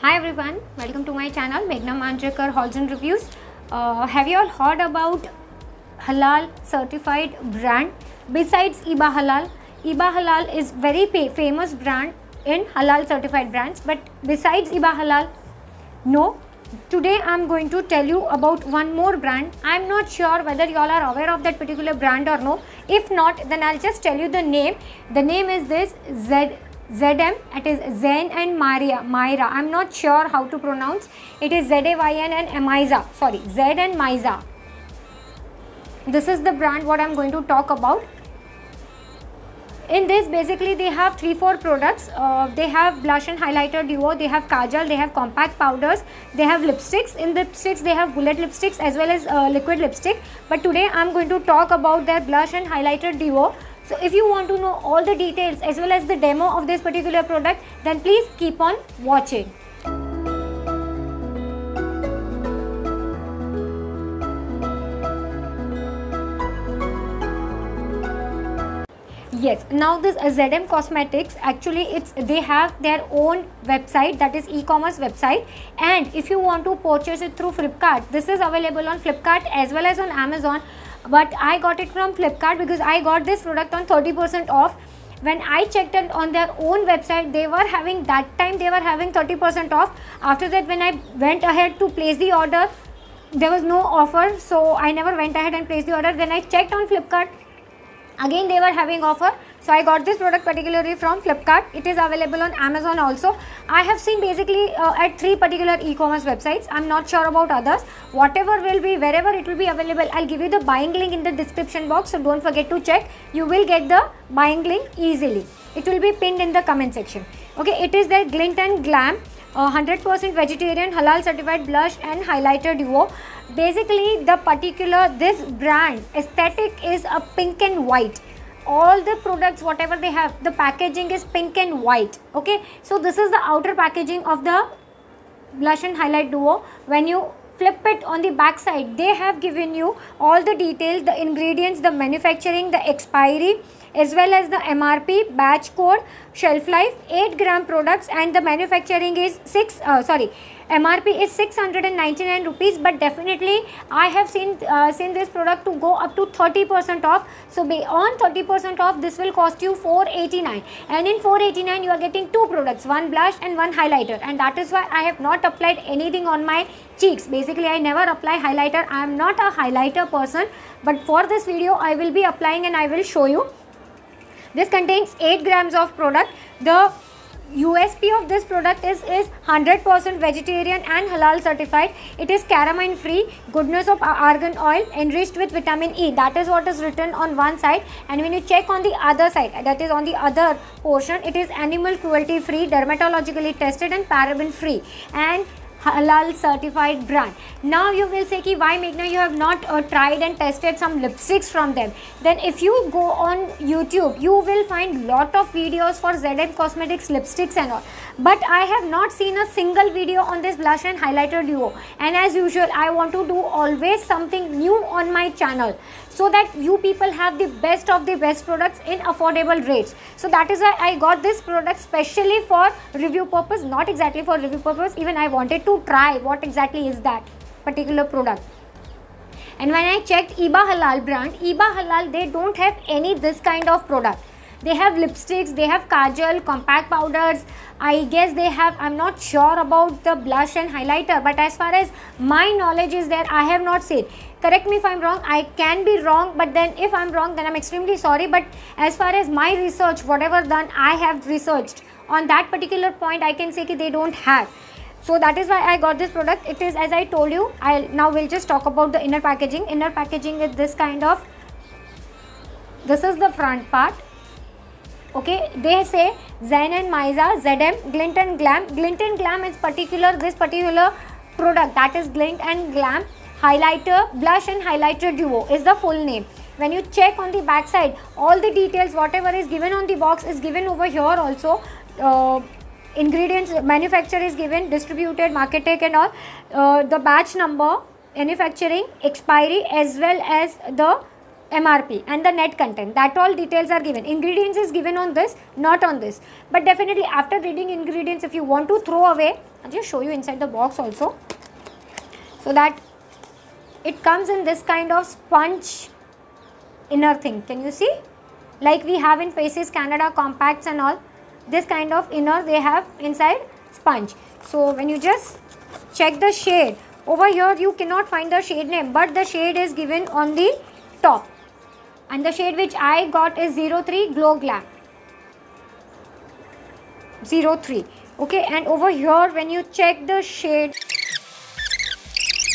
Hi everyone, welcome to my channel Meghna Manjrekar Hauls and Reviews. Have you all heard about halal certified brand besides Iba Halal? Iba Halal is very famous brand in halal certified brands, but besides Iba Halal, no. Today I am going to tell you about one more brand. I am not sure whether you all are aware of that particular brand or no. If not, then I'll just tell you the name. The name is this ZM. It is Zayn and Myra. I'm not sure how to pronounce. It is ZAYN and Amiza. Sorry, Z and Myza. This is the brand what I'm going to talk about. In this, basically they have 3-4 products. They have blush and highlighter duo, they have kajal, they have compact powders, they have lipsticks. In lipsticks they have bullet lipsticks as well as liquid lipstick. But today I'm going to talk about their blush and highlighter duo. So if you want to know all the details as well as the demo of this particular product, then please keep on watching. Yes, now this ZM Cosmetics, actually they have their own website, that is e-commerce website, and if you want to purchase it through Flipkart, this is available on Flipkart as well as on Amazon. But I got it from Flipkart because I got this product on 30% off. When I checked it on their own website, they were having 30% off. After that, when I went ahead to place the order, there was no offer, so I never went ahead and placed the order. Then I checked on Flipkart, again they were having offer, so I got this product particularly from Flipkart. It is available on Amazon also. I have seen basically at 3 particular e-commerce websites. I'm not sure about others. Whatever will be, wherever it will be available, I'll give you the buying link in the description box, so don't forget to check. You will get the buying link easily. It will be pinned in the comment section. Okay, it is their Glint and Glam 100% vegetarian halal certified blush and highlighter duo. Basically this brand aesthetic is a pink and white. All the products whatever they have, the packaging is pink and white. Okay, so this is the outer packaging of the blush and highlight duo. When you flip it on the back side, they have given you all the details, the ingredients, the manufacturing, the expiry, as well as the MRP, batch code, shelf life, 8-gram products, and the manufacturing is MRP is 699 rupees, but definitely I have seen this product to go up to 30% off. So on 30% off, this will cost you 489, and in 489 you are getting 2 products, one blush and one highlighter, and that is why I have not applied anything on my cheeks. Basically I never apply highlighter. I am not a highlighter person, but for this video I will be applying and I will show you. This contains 8 grams of product. The USP of this product is 100% vegetarian and halal certified. It is caramine free, goodness of argan oil, enriched with vitamin E. That is what is written on one side, and when you check on the other side, that is on the other portion, it is animal cruelty free, dermatologically tested and paraben free, and halal certified brand. Now you will say ki why Meghna you have not tried and tested some lipsticks from them. Then if you go on YouTube, you will find lot of videos for ZM Cosmetics lipsticks and all, but I have not seen a single video on this blush and highlighter duo. And as usual, I want to do always something new on my channel, so that you people have the best of the best products in affordable rates. So that is why I got this product specially for review purpose, not exactly for review purpose, even I wanted to try what exactly is that particular product. And when I checked Iba Halal brand, Iba Halal, they don't have any this kind of product. They have lipsticks, they have kajal, compact powders, I guess they have, I'm not sure about the blush and highlighter, but as far as my knowledge is there, I have not seen. Correct me if I'm wrong, I can be wrong, but then if I'm wrong, then I'm extremely sorry. But as far as my research, whatever done, I have researched on that particular point, I can say that they don't have. So that is why I got this product. It is, as I told you, now we'll just talk about the inner packaging. Inner packaging is this kind of, this is the front part. Okay, they say Zayn and Myza, ZM, Glint and Glam. Glint and Glam is this particular product, that is Glint and Glam highlighter, blush and highlighter duo is the full name. When you check on the back side, all the details, whatever is given on the box is given over here also. Ingredients, manufacturer is given, distributed, marketed and all. The batch number, manufacturing, expiry, as well as the MRP and the net content, that all details are given. Ingredients is given on this, not on this. But definitely after reading ingredients, if you want to throw away, I'll just show you inside the box also, so that it comes in this kind of sponge inner thing. Can you see? Like we have in Faces Canada compacts and all, this kind of inner they have inside sponge. So when you just check the shade, over here you cannot find the shade name, but the shade is given on the top. And the shade which I got is 03 Glow Glam. 03. Okay, and over here when you check the shade,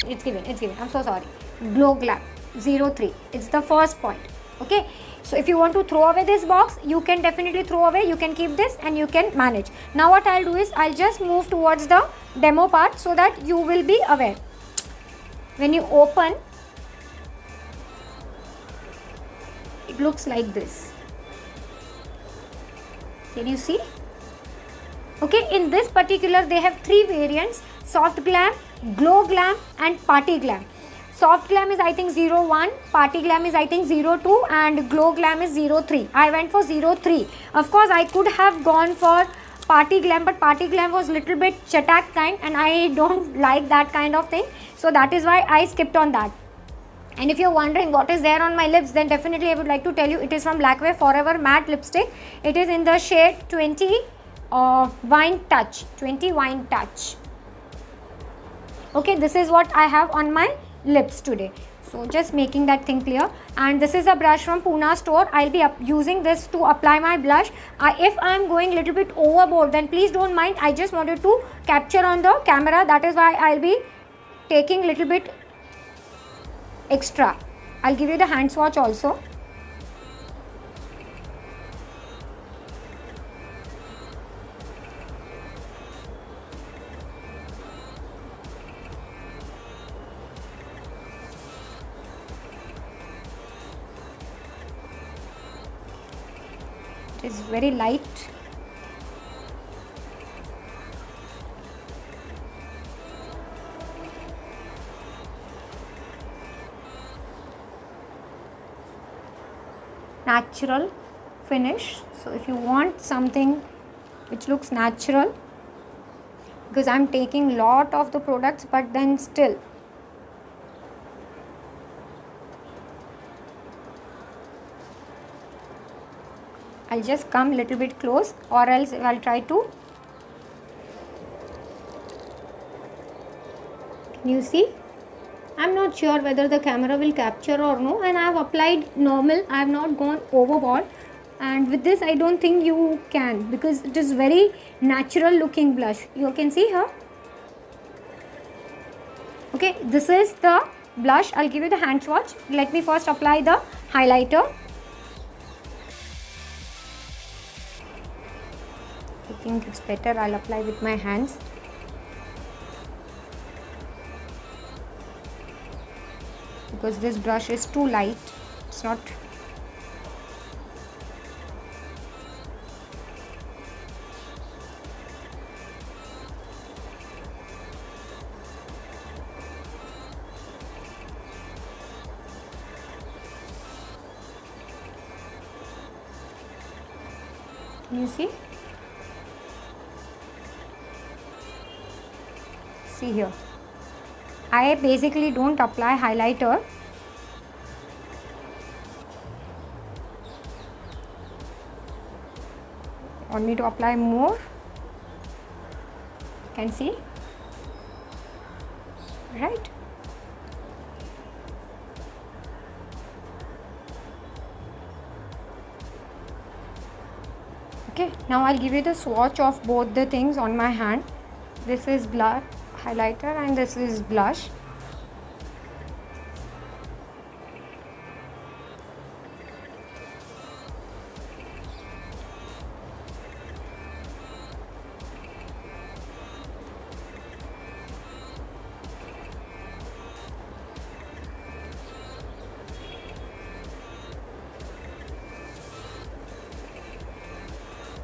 it's given. I'm so sorry. Glow Glam 03. It's the first point. Okay. So if you want to throw away this box, you can definitely throw away. You can keep this and you can manage. Now what I'll do is I'll just move towards the demo part so that you will be aware. When you open, it looks like this. Can you see? Okay, in this particular they have 3 variants: Soft Glam, Glow Glam and Party Glam. Soft Glam is I think 01, Party Glam is I think 02 and Glow Glam is 03. I went for 03. Of course I could have gone for Party Glam, but Party Glam was little bit chatak kind and I don't like that kind of thing. So that is why I skipped on that. And if you're wondering what is there on my lips, then definitely I would like to tell you it is from Lakme Forever Matte Lipstick. It is in the shade 20 Wine Touch. 20 Wine Touch. Okay, this is what I have on my lips today. So just making that thing clear. And this is a brush from Pune store. I'll be using this to apply my blush. If I'm going a little bit overboard, then please don't mind. I just wanted to capture on the camera. That is why I'll be taking a little bit extra. I'll give you the hand swatch also. It is very light. Natural finish. So if you want something which looks natural, because I'm taking lot of the products, but then still I'll just come little bit close, or else I'll try to. Can you see? I'm not sure whether the camera will capture or no, and I have applied normal. I have not gone overboard, and with this I don't think you can, because it is very natural looking blush. You can see here. Okay, this is the blush. I'll give you the hand swatch. Let me first apply the highlighter. I think it's better I'll apply with my hands. Because this brush is too light. It's not. Can you see? See here. I basically don't apply highlighter. Want me to apply more? Can see? Right? Okay, now I'll give you the swatch of both the things on my hand. This is blush highlighter and this is blush.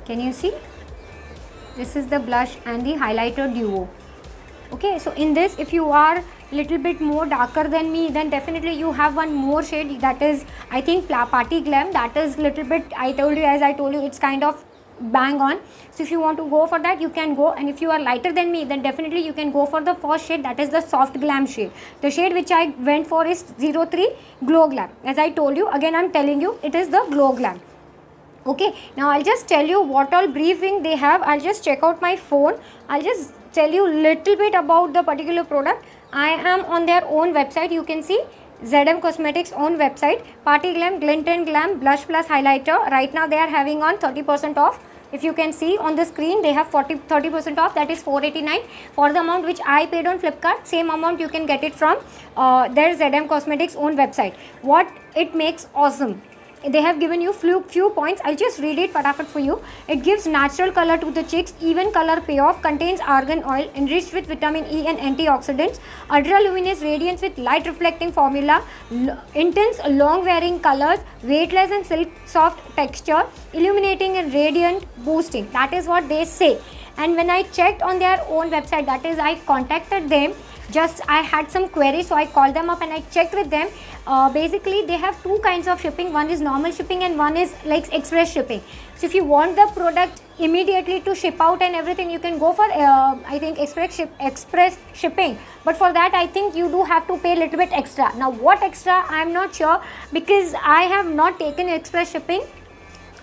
Can you see? This is the blush and the highlighter duo. Okay, so in this, if you are little bit more darker than me, then definitely you have one more shade, that is I think Party Glam. That is little bit, as I told you, it's kind of bang on. So if you want to go for that, you can go. And if you are lighter than me, then definitely you can go for the first shade, that is the Soft Glam shade. The shade which I went for is 03 Glow Glam. As I told you, again I'm telling you, it is the Glow Glam. Okay, now I'll just tell you what all briefing they have. I'll just check out my phone. I'll just tell you little bit about the particular product. I am on their own website. You can see ZM Cosmetics own website. Party Glam, Glint and Glam Blush Plus Highlighter. Right now they are having on 30% off. If you can see on the screen, they have 30% off, that is 489. For the amount which I paid on Flipkart, same amount you can get it from their ZM Cosmetics own website. What it makes awesome, they have given you few points. I'll just read it for you. It gives natural color to the cheeks, even color payoff, contains argan oil, enriched with vitamin E and antioxidants, ultra luminous radiance with light reflecting formula, intense long wearing colors, weightless and silk soft texture, illuminating and radiant boosting. That is what they say. And when I checked on their own website, that is I contacted them, just I had some queries, so I called them up and I checked with them. Basically they have two kinds of shipping. One is normal shipping and one is like express shipping. So if you want the product immediately to ship out and everything, you can go for I think express shipping. But for that I think you do have to pay a little bit extra. Now what extra, I am not sure, because I have not taken express shipping.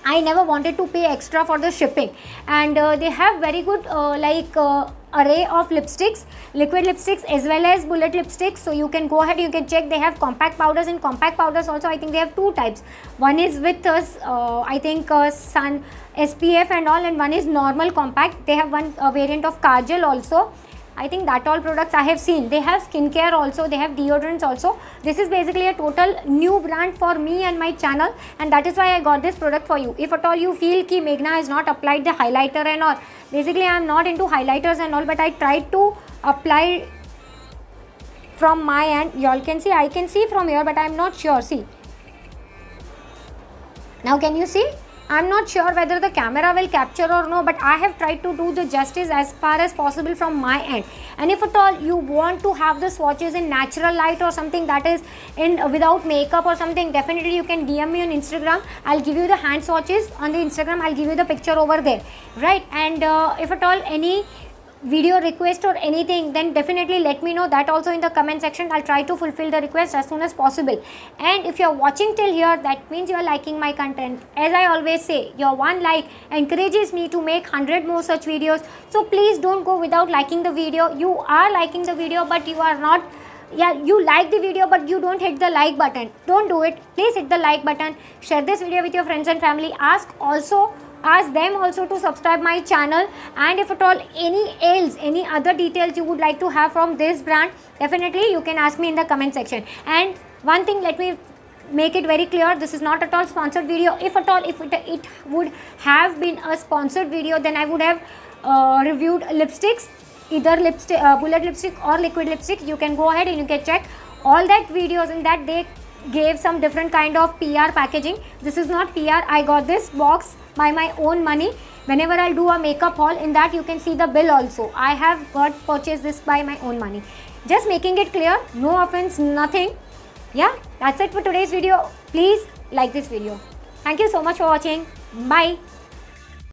I never wanted to pay extra for the shipping. And they have very good array of lipsticks, liquid lipsticks as well as bullet lipsticks. So you can go ahead, you can check. They have compact powders, and compact powders also I think they have two types. One is with I think sun SPF and all, and one is normal compact. They have one variant of kajal also. I think that all products I have seen. They have skincare also, they have deodorants also. This is basically a total new brand for me and my channel, and that is why I got this product for you. If at all you feel ki Meghna has not applied the highlighter and all, basically I am not into highlighters and all, but I tried to apply from my end. You all can see, I can see from here, but I am not sure. See, now can you see? I'm not sure whether the camera will capture or no, but I have tried to do the justice as far as possible from my end. And if at all you want to have the swatches in natural light or something, that is in without makeup or something, definitely you can DM me on Instagram. I'll give you the hand swatches on the Instagram. I'll give you the picture over there, right? And if at all any video request or anything, then definitely let me know that also in the comment section. I'll try to fulfill the request as soon as possible. And if you're watching till here, that means you're liking my content. As I always say, your one like encourages me to make 100 more such videos. So please don't go without liking the video. You are liking the video, but you are not, you like the video but you don't hit the like button. Don't do it. Please hit the like button. Share this video with your friends and family. Ask them also to subscribe my channel. And if at all any other details you would like to have from this brand, definitely you can ask me in the comment section. And one thing, let me make it very clear, this is not at all sponsored video. If at all it would have been a sponsored video, then I would have reviewed lipsticks, either bullet lipstick or liquid lipstick. You can go ahead and you can check all that videos. In that they gave some different kind of PR packaging. This is not PR. I got this box by my own money. Whenever I'll do a makeup haul, in that you can see the bill also. I have purchased this by my own money. Just making it clear, no offense, nothing. Yeah, that's it for today's video. Please like this video. Thank you so much for watching. Bye.